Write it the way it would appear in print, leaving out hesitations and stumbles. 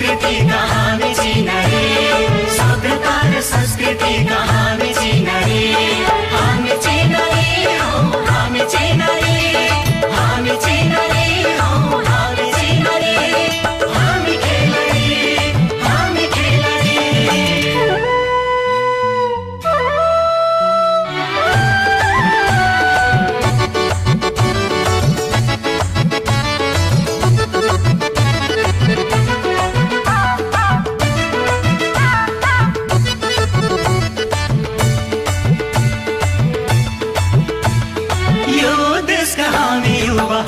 संस्कृतिका हामी चिनारी, सभ्यता र संस्कृतिका हामी चिनारी, हामी चिनारी हौ, हामी चिनारी, हामी चिनारी हौ, हामी चिनारी, हामी खेलाडी, हामी खेलाडी। यो देशका हामी युवा